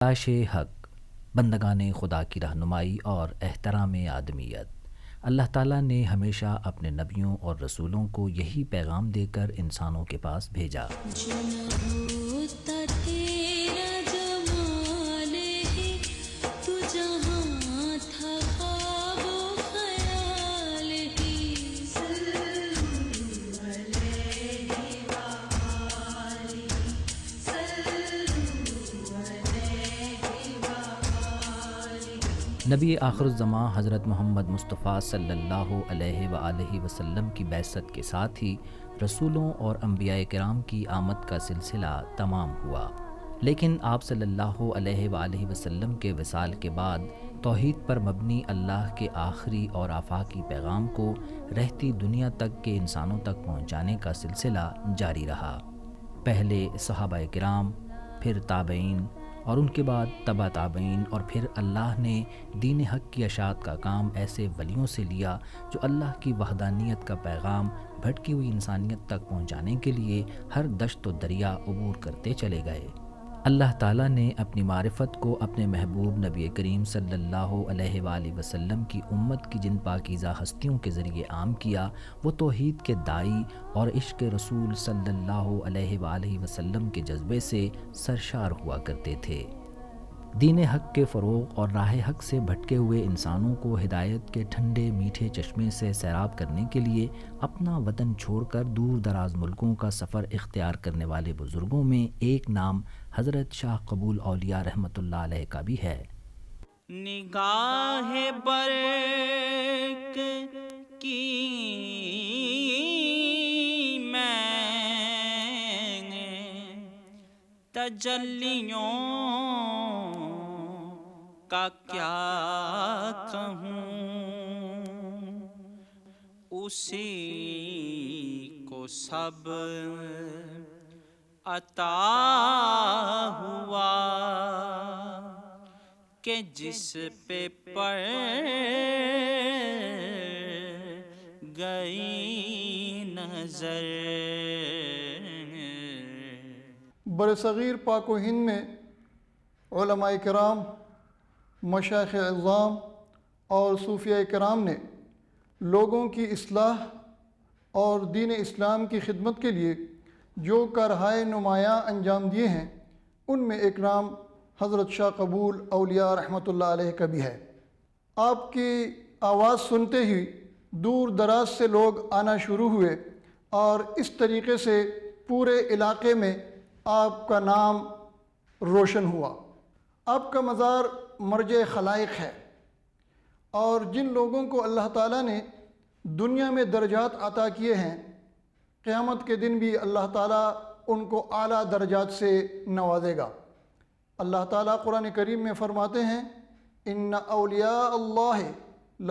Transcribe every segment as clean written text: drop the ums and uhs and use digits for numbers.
تلاش حق، بندگان خدا کی رہنمائی اور احترام آدمیت۔ اللہ تعالیٰ نے ہمیشہ اپنے نبیوں اور رسولوں کو یہی پیغام دے کر انسانوں کے پاس بھیجا۔ نبی آخر الزماں حضرت محمد مصطفیٰ صلی اللہ علیہ وآلہ وسلم کی بعثت کے ساتھ ہی رسولوں اور انبیاء کرام کی آمد کا سلسلہ تمام ہوا، لیکن آپ صلی اللہ علیہ وآلہ وسلم کے وصال کے بعد توحید پر مبنی اللہ کے آخری اور آفاقی پیغام کو رہتی دنیا تک کے انسانوں تک پہنچانے کا سلسلہ جاری رہا۔ پہلے صحابہ کرام، پھر تابعین اور ان کے بعد تبع تابعین، اور پھر اللہ نے دین حق کی اشاعت کا کام ایسے ولیوں سے لیا جو اللہ کی وحدانیت کا پیغام بھٹکی ہوئی انسانیت تک پہنچانے کے لیے ہر دشت و دریا عبور کرتے چلے گئے۔ اللہ تعالیٰ نے اپنی معرفت کو اپنے محبوب نبی کریم صلی اللہ علیہ وآلہ وسلم کی امت کی جن پاکیزہ ہستیوں کے ذریعے عام کیا، وہ توحید کے داعی اور عشق رسول صلی اللہ علیہ وآلہ وسلم کے جذبے سے سرشار ہوا کرتے تھے۔ دین حق کے فروغ اور راہ حق سے بھٹکے ہوئے انسانوں کو ہدایت کے ٹھنڈے میٹھے چشمے سے سیراب کرنے کے لیے اپنا وطن چھوڑ کر دور دراز ملکوں کا سفر اختیار کرنے والے بزرگوں میں ایک نام حضرت شاہ قبول اولیاء رحمۃ اللہ علیہ کا بھی ہے۔ نگاہ برق کی میں نے تجلیوں کا کیا کہوں، اسی کو سب عطا ہوا کہ جس پہ پڑ گئی نظر۔ برصغیر پاک و ہند میں علماء کرام، مشائخ اعظام اور صوفیاء کرام نے لوگوں کی اصلاح اور دین اسلام کی خدمت کے لیے جو کارہائے نمایاں انجام دیے ہیں، ان میں ایک نام حضرت شاہ قبول اولیاء رحمۃ اللہ علیہ کا بھی ہے۔ آپ کی آواز سنتے ہی دور دراز سے لوگ آنا شروع ہوئے اور اس طریقے سے پورے علاقے میں آپ کا نام روشن ہوا۔ آپ کا مزار مرجع خلائق ہے، اور جن لوگوں کو اللہ تعالیٰ نے دنیا میں درجات عطا کیے ہیں، قیامت کے دن بھی اللہ تعالیٰ ان کو اعلیٰ درجات سے نوازے گا۔ اللہ تعالیٰ قرآن کریم میں فرماتے ہیں، ان اولیاء اللہ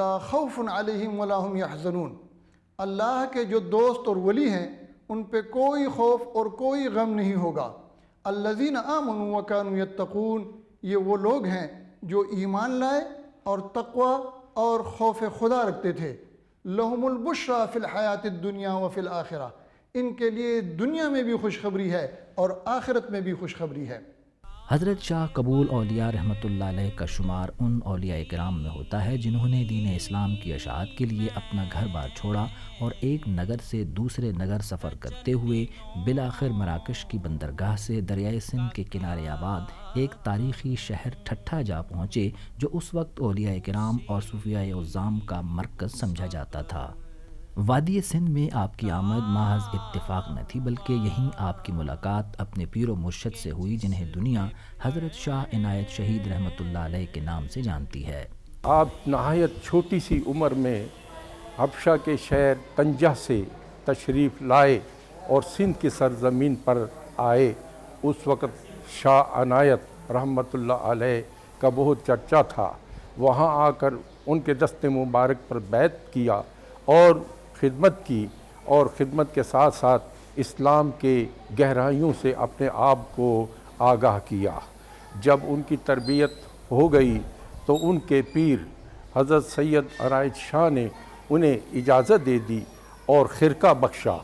لا خوف علیہم ولا هم یحزنون۔ اللہ کے جو دوست اور ولی ہیں ان پہ کوئی خوف اور کوئی غم نہیں ہوگا۔ الذین آمنوا وکانوا یتقون، یہ وہ لوگ ہیں جو ایمان لائے اور تقوی اور خوف خدا رکھتے تھے۔ لہم البشریٰ فی الحیات الدنیا وفی الآخرہ، ان کے لیے دنیا میں بھی خوشخبری ہے اور آخرت میں بھی خوشخبری ہے۔ حضرت شاہ قبول اولیاء رحمۃ اللہ علیہ کا شمار ان اولیاء کرام میں ہوتا ہے جنہوں نے دین اسلام کی اشاعت کے لیے اپنا گھر بار چھوڑا اور ایک نگر سے دوسرے نگر سفر کرتے ہوئے بالآخر مراکش کی بندرگاہ سے دریائے سندھ کے کنارے آباد ایک تاریخی شہر ٹھٹھہ جا پہنچے، جو اس وقت اولیاء کرام اور صوفیاء اعظام کا مرکز سمجھا جاتا تھا۔ وادی سندھ میں آپ کی آمد محض اتفاق نہ تھی، بلکہ یہیں آپ کی ملاقات اپنے پیر و مرشد سے ہوئی، جنہیں دنیا حضرت شاہ عنایت شہید رحمۃ اللہ علیہ کے نام سے جانتی ہے۔ آپ نہایت چھوٹی سی عمر میں حبشہ کے شہر طنجہ سے تشریف لائے اور سندھ کی سرزمین پر آئے۔ اس وقت شاہ عنایت رحمۃ اللہ علیہ کا بہت چرچا تھا۔ وہاں آ کر ان کے دست مبارک پر بیعت کیا اور خدمت کی، اور خدمت کے ساتھ ساتھ اسلام کے گہرائیوں سے اپنے آپ کو آگاہ کیا۔ جب ان کی تربیت ہو گئی تو ان کے پیر حضرت سید عنایت شاہ نے انہیں اجازت دے دی اور خرقہ بخشا۔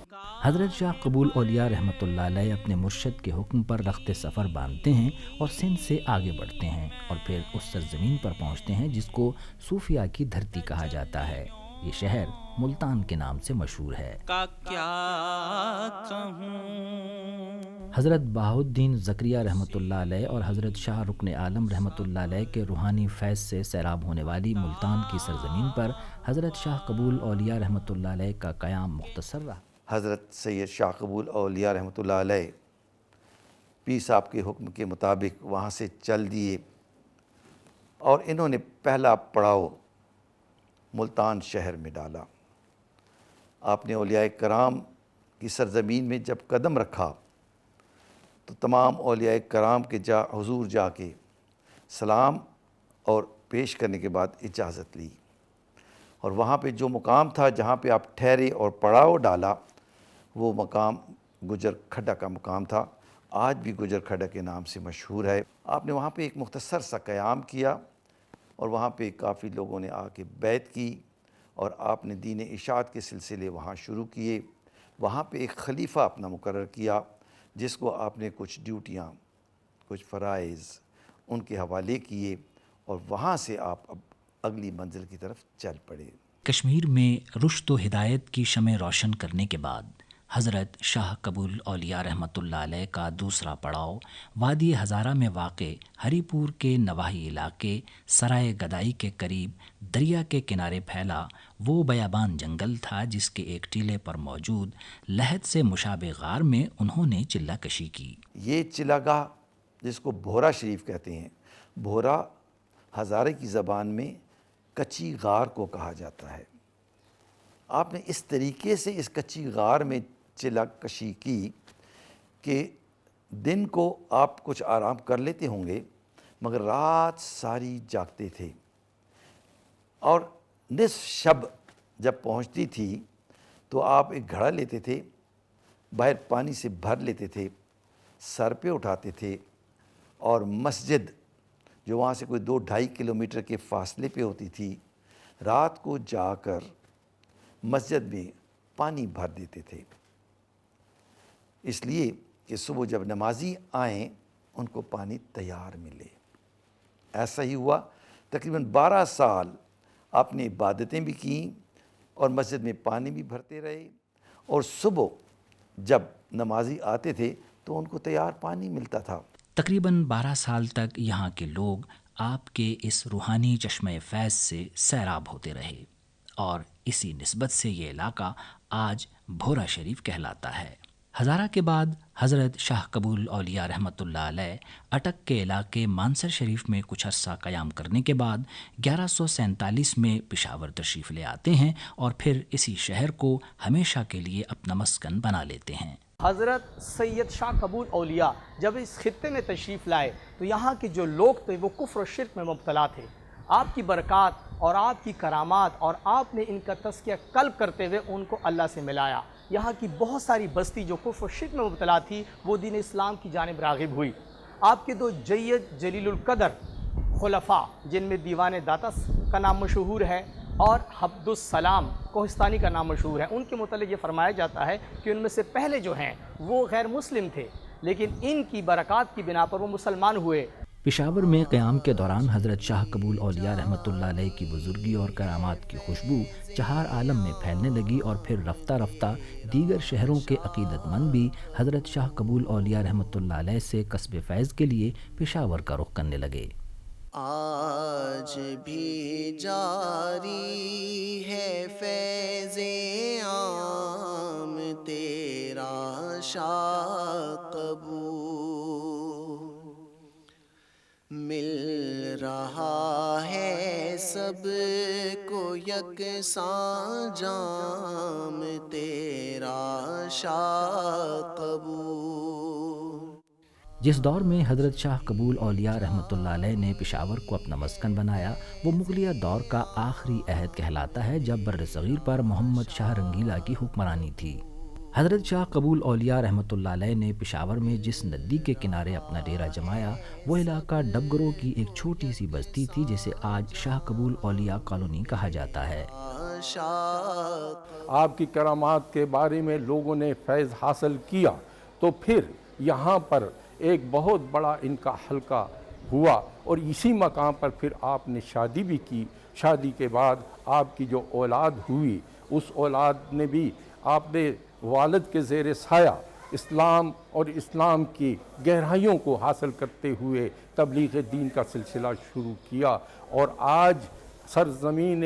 حضرت شاہ قبول اولیاء رحمۃ اللہ علیہ اپنے مرشد کے حکم پر رخت سفر باندھتے ہیں اور سندھ سے آگے بڑھتے ہیں اور پھر اس سرزمین پر پہنچتے ہیں جس کو صوفیہ کی دھرتی کہا جاتا ہے۔ یہ شہر ملتان کے نام سے مشہور ہے۔ کا کیا کہوں، حضرت بہاؤالدین زکریا رحمۃ اللہ علیہ اور حضرت شاہ رکن عالم رحمۃ اللہ علیہ کے روحانی فیض سے سیراب ہونے والی ملتان کی سرزمین پر حضرت شاہ قبول اولیاء رحمۃ اللہ علیہ کا قیام مختصر رہا۔ حضرت سید شاہ قبول اولیاء رحمۃ اللہ علیہ پیر صاحب کے حکم کے مطابق وہاں سے چل دیے اور انہوں نے پہلا پڑاؤ ملتان شہر میں ڈالا۔ آپ نے اولیاء کرام کی سرزمین میں جب قدم رکھا تو تمام اولیاء کرام کے حضور جا کے سلام اور پیش کرنے کے بعد اجازت لی، اور وہاں پہ جو مقام تھا جہاں پہ آپ ٹھہرے اور پڑاؤ ڈالا وہ مقام گجر کھڈا کا مقام تھا، آج بھی گجر کھڈا کے نام سے مشہور ہے۔ آپ نے وہاں پہ ایک مختصر سا قیام کیا اور وہاں پہ کافی لوگوں نے آ کے بیعت کی اور آپ نے دین اشاعت کے سلسلے وہاں شروع کیے۔ وہاں پہ ایک خلیفہ اپنا مقرر کیا جس کو آپ نے کچھ ڈیوٹیاں، کچھ فرائض ان کے حوالے کیے اور وہاں سے آپ اب اگلی منزل کی طرف چل پڑے۔ کشمیر میں رشد و ہدایت کی شمع روشن کرنے کے بعد حضرت شاہ قبول اولیاء رحمۃ اللہ علیہ کا دوسرا پڑاؤ وادی ہزارہ میں واقع ہری پور کے نواحی علاقے سرائے گدائی کے قریب دریا کے کنارے پھیلا وہ بیابان جنگل تھا جس کے ایک ٹیلے پر موجود لحد سے مشابہ غار میں انہوں نے چلہ کشی کی۔ یہ چلہ گاہ جس کو بھورا شریف کہتے ہیں، بھورا ہزارے کی زبان میں کچی غار کو کہا جاتا ہے۔ آپ نے اس طریقے سے اس کچی غار میں چلہ کشی کی کہ دن کو آپ کچھ آرام کر لیتے ہوں گے مگر رات ساری جاگتے تھے، اور نصف شب جب پہنچتی تھی تو آپ ایک گھڑا لیتے تھے، باہر پانی سے بھر لیتے تھے، سر پہ اٹھاتے تھے اور مسجد جو وہاں سے کوئی 2-2.5 کلومیٹر کے فاصلے پہ ہوتی تھی، رات کو جا کر مسجد میں پانی بھر دیتے تھے، اس لیے کہ صبح جب نمازی آئیں ان کو پانی تیار ملے۔ ایسا ہی ہوا، تقریباً 12 سال آپ نے عبادتیں بھی کیں اور مسجد میں پانی بھی بھرتے رہے، اور صبح جب نمازی آتے تھے تو ان کو تیار پانی ملتا تھا۔ تقریباً 12 سال تک یہاں کے لوگ آپ کے اس روحانی چشمہ فیض سے سیراب ہوتے رہے، اور اسی نسبت سے یہ علاقہ آج بھورا شریف کہلاتا ہے۔ ہزارہ کے بعد حضرت شاہ قبول اولیاء رحمۃ اللہ علیہ اٹک کے علاقے مانسر شریف میں کچھ عرصہ قیام کرنے کے بعد 1147 میں پشاور تشریف لے آتے ہیں اور پھر اسی شہر کو ہمیشہ کے لیے اپنا مسکن بنا لیتے ہیں۔ حضرت سید شاہ قبول اولیاء جب اس خطے میں تشریف لائے تو یہاں کے جو لوگ تھے وہ کفر و شرک میں مبتلا تھے۔ آپ کی برکات اور آپ کی کرامات اور آپ نے ان کا تزکیہ قلب کرتے ہوئے ان کو اللہ سے ملایا۔ یہاں کی بہت ساری بستی جو کفر و شرک میں مبتلا تھی وہ دین اسلام کی جانب راغب ہوئی۔ آپ کے 2 جید جلیل القدر خلفاء جن میں دیوان داتا کا نام مشہور ہے اور عبد السلام کوہستانی کا نام مشہور ہے، ان کے متعلق یہ فرمایا جاتا ہے کہ ان میں سے پہلے جو ہیں وہ غیر مسلم تھے، لیکن ان کی برکات کی بنا پر وہ مسلمان ہوئے۔ پشاور میں قیام کے دوران حضرت شاہ قبول اولیاء رحمۃ اللہ علیہ کی بزرگی اور کرامات کی خوشبو 4 عالم میں پھیلنے لگی، اور پھر رفتہ رفتہ دیگر شہروں کے عقیدت مند بھی حضرت شاہ قبول اولیاء رحمۃ اللہ علیہ سے کسب فیض کے لیے پشاور کا رخ کرنے لگے۔ آج بھی جاری ہے فیض عام تیرا شاہ قبول، مل رہا ہے سب کو یکساں جام تیرا شاہ قبول۔ جس دور میں حضرت شاہ قبول اولیاء رحمۃ اللہ علیہ نے پشاور کو اپنا مسکن بنایا وہ مغلیہ دور کا آخری عہد کہلاتا ہے، جب بر صغیر پر محمد شاہ رنگیلا کی حکمرانی تھی۔ حضرت شاہ قبول اولیاء رحمۃ اللہ علیہ نے پشاور میں جس ندی کے کنارے اپنا ڈیرا جمایا وہ علاقہ ڈبگروں کی ایک چھوٹی سی بستی تھی جسے آج شاہ قبول اولیاء کالونی کہا جاتا ہے۔ آپ کی کرامات کے بارے میں لوگوں نے فیض حاصل کیا تو پھر یہاں پر ایک بہت بڑا ان کا حلقہ ہوا اور اسی مقام پر پھر آپ نے شادی بھی کی۔ شادی کے بعد آپ کی جو اولاد ہوئی اس اولاد نے بھی آپ نے والد کے زیر سایہ اسلام اور اسلام کی گہرائیوں کو حاصل کرتے ہوئے تبلیغ دین کا سلسلہ شروع کیا، اور آج سرزمین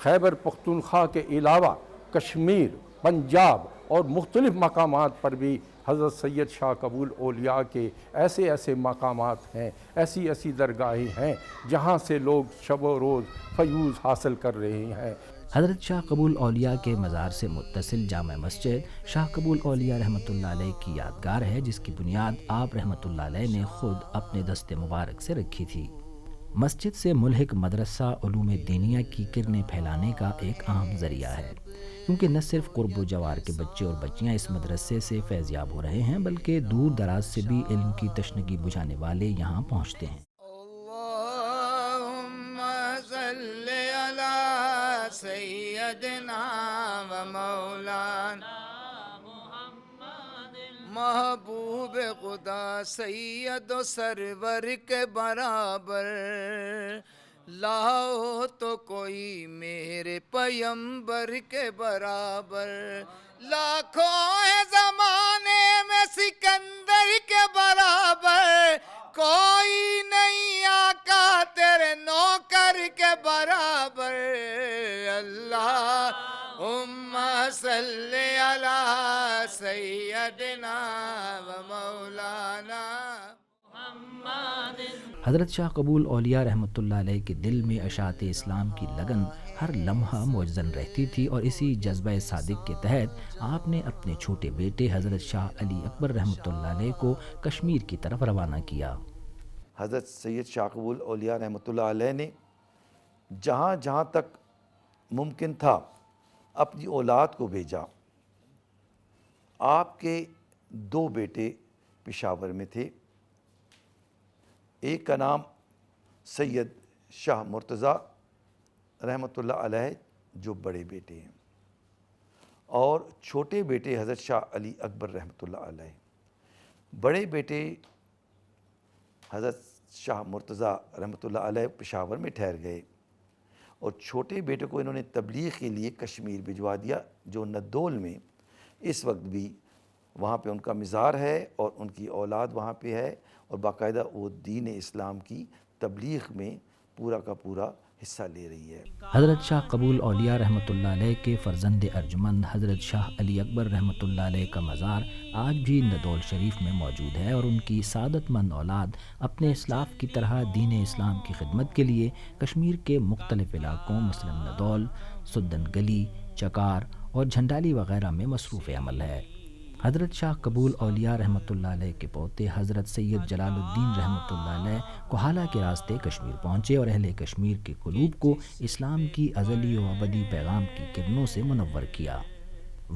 خیبر پختونخوا کے علاوہ کشمیر، پنجاب اور مختلف مقامات پر بھی حضرت سید شاہ قبول اولیاء کے ایسے ایسے مقامات ہیں، ایسی ایسی درگاہیں ہیں جہاں سے لوگ شب و روز فیوض حاصل کر رہے ہیں۔ حضرت شاہ قبول اولیاء کے مزار سے متصل جامع مسجد شاہ قبول اولیاء رحمۃ اللہ علیہ کی یادگار ہے، جس کی بنیاد آپ رحمۃ اللہ علیہ نے خود اپنے دست مبارک سے رکھی تھی۔ مسجد سے ملحق مدرسہ علوم دینیہ کی کرنیں پھیلانے کا ایک اہم ذریعہ ہے، کیونکہ نہ صرف قرب و جوار کے بچے اور بچیاں اس مدرسے سے فیض یاب ہو رہے ہیں بلکہ دور دراز سے بھی علم کی تشنگی بجھانے والے یہاں پہنچتے ہیں۔ سیدنا و مولانا محبوب خدا سید و سرور کے برابر لاؤ تو کوئی میرے پیمبر کے برابر، لاکھوں ہے زمانے میں سکندر کے برابر، کوئی نہیں آقا تیرے نوکر کے برابر، اللہم صلی علی سیدنا و مولانا۔ حضرت شاہ قبول اولیاء رحمۃ اللہ علیہ کے دل میں اشاعت اسلام کی لگن ہر لمحہ موجزن رہتی تھی، اور اسی جذبہ صادق کے تحت آپ نے اپنے چھوٹے بیٹے حضرت شاہ علی اکبر رحمۃ اللہ علیہ کو کشمیر کی طرف روانہ کیا۔ حضرت سید شاہ قبول اولیاء رحمۃ اللہ علیہ نے جہاں جہاں تک ممکن تھا اپنی اولاد کو بھیجا۔ آپ کے 2 بیٹے پشاور میں تھے، ایک کا نام سید شاہ مرتضیٰ رحمۃ اللہ علیہ جو بڑے بیٹے ہیں، اور چھوٹے بیٹے حضرت شاہ علی اکبر رحمۃ اللہ علیہ۔ بڑے بیٹے حضرت شاہ مرتضیٰ رحمۃ اللہ علیہ پشاور میں ٹھہر گئے، اور چھوٹے بیٹے کو انہوں نے تبلیغ کے لیے کشمیر بھجوا دیا، جو ندول میں اس وقت بھی وہاں پہ ان کا مزار ہے اور ان کی اولاد وہاں پہ ہے، اور باقاعدہ وہ دین اسلام کی تبلیغ میں پورا کا پورا حصہ لے رہی ہے۔ حضرت شاہ قبول اولیاء رحمۃ اللہ علیہ کے فرزند ارجمند حضرت شاہ علی اکبر رحمۃ اللہ علیہ کا مزار آج بھی ندول شریف میں موجود ہے، اور ان کی سعادت مند اولاد اپنے اسلاف کی طرح دین اسلام کی خدمت کے لیے کشمیر کے مختلف علاقوں مثلاً ندول، سدن گلی، چکار اور جھنڈالی وغیرہ میں مصروف عمل ہے۔ حضرت شاہ قبول اولیاء رحمۃ اللہ علیہ کے پوتے حضرت سید جلال الدین رحمۃ اللہ علیہ کوہالہ کے راستے کشمیر پہنچے اور اہل کشمیر کے قلوب کو اسلام کی ازلی و ابدی پیغام کی کرنوں سے منور کیا۔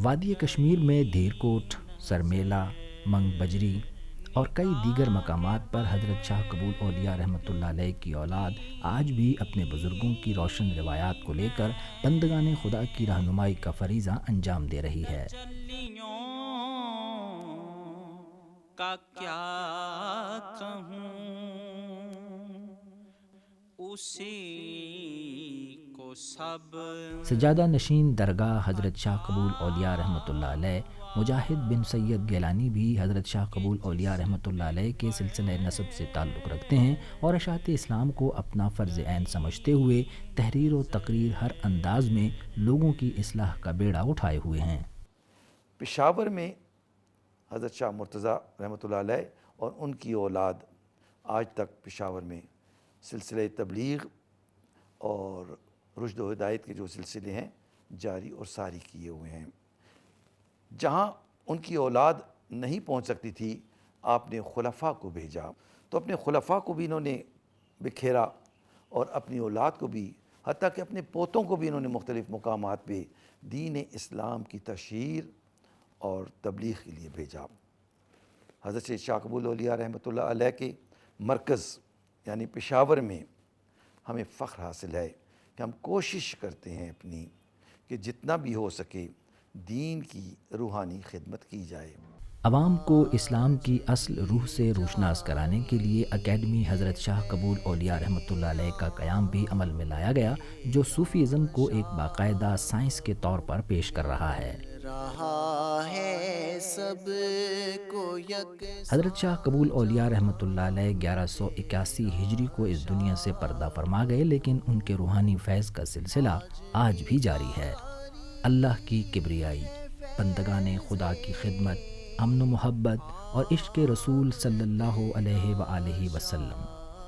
وادی کشمیر میں دھیر کوٹ، سرمیلا، منگ بجری اور کئی دیگر مقامات پر حضرت شاہ قبول اولیاء رحمۃ اللہ علیہ کی اولاد آج بھی اپنے بزرگوں کی روشن روایات کو لے کر بندگان خدا کی رہنمائی کا فریضہ انجام دے رہی ہے۔ کا کیا کہوں اسی کو سب سجادہ نشین درگاہ حضرت شاہ قبول اولیاء رحمۃ اللہ علیہ مجاہد بن سید گیلانی بھی حضرت شاہ قبول اولیاء رحمۃ اللہ علیہ کے سلسلہ نسب سے تعلق رکھتے ہیں، اور اشاعت اسلام کو اپنا فرض عین سمجھتے ہوئے تحریر و تقریر ہر انداز میں لوگوں کی اصلاح کا بیڑا اٹھائے ہوئے ہیں۔ پشاور میں حضرت شاہ مرتضیٰ رحمۃ اللہ علیہ اور ان کی اولاد آج تک پشاور میں سلسلہ تبلیغ اور رشد و ہدایت کے جو سلسلے ہیں جاری اور ساری کیے ہوئے ہیں۔ جہاں ان کی اولاد نہیں پہنچ سکتی تھی آپ نے خلفاء کو بھیجا، تو اپنے خلفاء کو بھی انہوں نے بکھیرا اور اپنی اولاد کو بھی، حتیٰ کہ اپنے پوتوں کو بھی انہوں نے مختلف مقامات پہ دین اسلام کی تشہیر اور تبلیغ کے لیے بھیجا۔ حضرت شاہ قبول اولیاء رحمۃ اللہ علیہ کے مرکز یعنی پشاور میں ہمیں فخر حاصل ہے کہ ہم کوشش کرتے ہیں اپنی کہ جتنا بھی ہو سکے دین کی روحانی خدمت کی جائے۔ عوام کو اسلام کی اصل روح سے روشناس کرانے کے لیے اکیڈمی حضرت شاہ قبول اولیاء رحمۃ اللہ علیہ کا قیام بھی عمل میں لایا گیا، جو صوفیزم کو ایک باقاعدہ سائنس کے طور پر پیش کر رہا ہے۔ حضرت شاہ قبول اولیاء رحمۃ اللہ علیہ 1181 ہجری کو اس دنیا سے پردہ فرما گئے، لیکن ان کے روحانی فیض کا سلسلہ آج بھی جاری ہے۔ اللہ کی کبریائی، بندگان خدا کی خدمت، امن و محبت اور عشق رسول صلی اللہ علیہ وآلہ وسلم،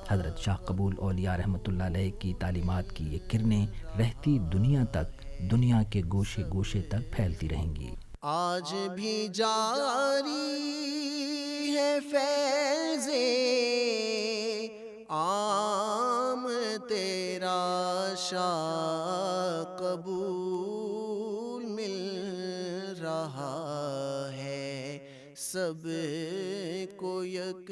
حضرت شاہ قبول اولیاء رحمۃ اللہ علیہ کی تعلیمات کی یہ کرنیں رہتی دنیا تک، دنیا کے گوشے گوشے تک پھیلتی رہیں گی۔ آج بھی جاری ہے فیض عام تیرا شاہ قبول مل رہا ہے سب کو یک